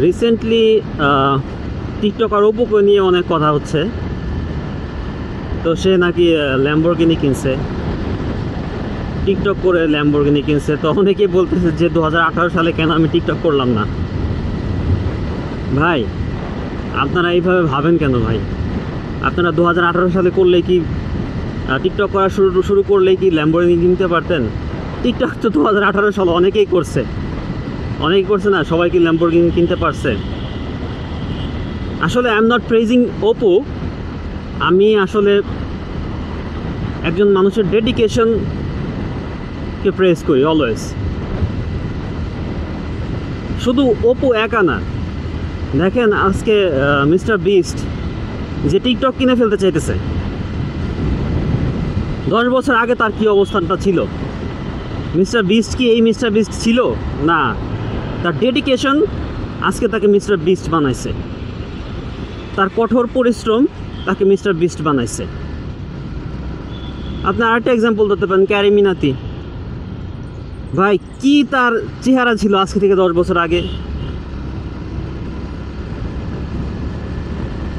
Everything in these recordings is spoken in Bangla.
রিসেন্টলি টিকটকার অপুকে নিয়ে অনেক কথা হচ্ছে। তো সে নাকি ল্যাম্বরগিনি কিনছে, টিকটক করে ল্যাম্বরগিনি কিনছে। তো অনেকেই বলতেছে যে 2018 সালে কেন আমি টিকটক করলাম না। ভাই আপনারা এইভাবে ভাবেন কেন ভাই? আপনারা 2018 সালে করলেই কি টিকটক করা শুরু করলেই কি ল্যাম্বরগিনি কিনতে পারতেন? টিকটক তো 2018 সালে অনেকেই করছে না, সবাই কি ল্যাম্বরগিনি কিনতে পারছে? আসলে I am not praising Apu, আমি আসলে একজন মানুষের ডেডিকেশনকে প্রেজ করি অলওয়েজ। শুধু অপু একা না, দেখেন আজকে মিস্টার বিস্ট যে টিকটক কিনে ফেলতে চাইতেছে, 10 বছর আগে তার কি অবস্থানটা ছিল? মিস্টার বিস্ট কি এই মিস্টার বিস্ট ছিল না? তার ডেডিকেশন আজকে তাকে মিস্টার বিস্ট বানাইছে, তার কঠোর পরিশ্রম তাকে মিস্টার বিস্ট বানাইছে। আপনি আরেকটা এক্সাম্পল দিতে পারেন, ক্যারি মিনাতি। ভাই কি তার চেহারা ছিল আজকে থেকে 10 বছর আগে?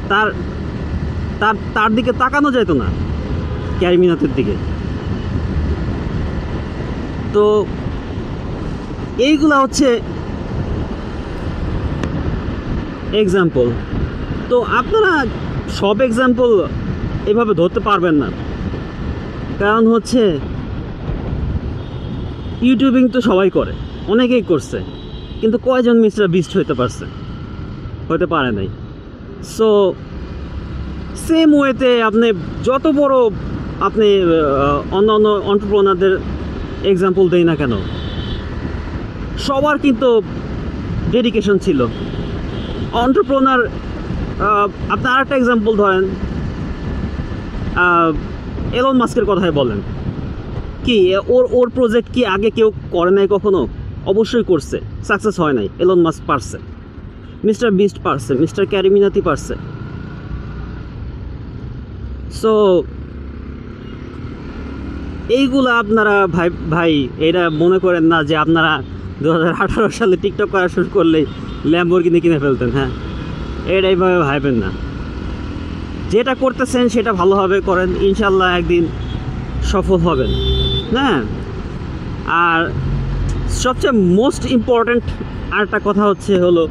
তার তার তার দিকে তাকানো যেত না, ক্যারি মিনাতির দিকে। তো এইগুলা হচ্ছে এক্সাম্পল। তো আপনারা সব এক্সাম্পল এভাবে ধরতে পারবেন না, কারণ হচ্ছে ইউটিউবিং তো সবাই করে, অনেকেই করছে, কিন্তু কয়জন মিস্টার বিস্ট হতে পারে নাই। সো সেম ওয়েতে আপনি যত বড় আপনি অন্য এন্টারপ্রেনারদের এক্সাম্পল দেই না কেন, সবার কিন্তু ডেডিকেশন ছিল। এন্টারপ্রেনার আপনি আরেকটা এক্সাম্পল ধরেন, এলন মাস্কের কথাই বলেন, কি ওর প্রজেক্ট কি আগে কেউ করে নাই কখনো? অবশ্যই করছে, সাকসেস হয় নাই। এলন মাস্ক পারছে, মিস্টার বিস্ট পারছে, মিস্টার ক্যারি মিনাতি পারছে। সো এইগুলা আপনারা ভাই এটা মনে করেন না যে আপনারা 2018 সালে টিকটক করা শুরু করলেই ল্যাম্বরগিনি কিনে ফেলতেন। হ্যাঁ, এটা এইভাবে ভাববেন না। যেটা করতেছেন সেটা ভালোভাবে করেন, ইনশাল্লাহ একদিন সফল হবেন। হ্যাঁ, আর সবচেয়ে মোস্ট ইম্পর্ট্যান্ট আরেকটা কথা হলো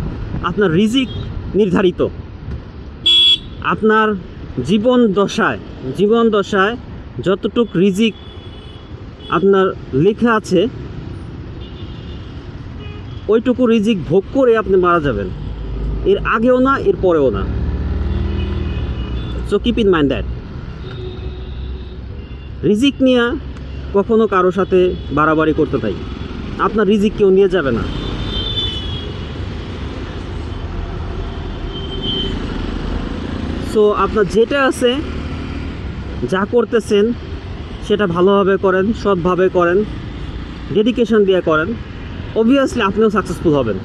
আপনার রিজিক নির্ধারিত। আপনার জীবন দশায় যতটুক রিজিক আপনার লেখা আছে, ওইটুকু রিজিক ভোগ করে আপনি মারা যাবেন, এর আগেও না এর পরেও না। So keep in mind that. রিজিক নিয়ে কখনো কারোর সাথে বাড়াবাড়ি করতে চাই, আপনার রিজিক কেউ নিয়ে যাবে না। সো আপনার যেটা আছে, যা করতেছেন সেটা ভালোভাবে করেন, সৎভাবে করেন, ডেডিকেশন দিয়ে করেন, অবভিয়াসলি আপনিও সাকসেসফুল হবেন।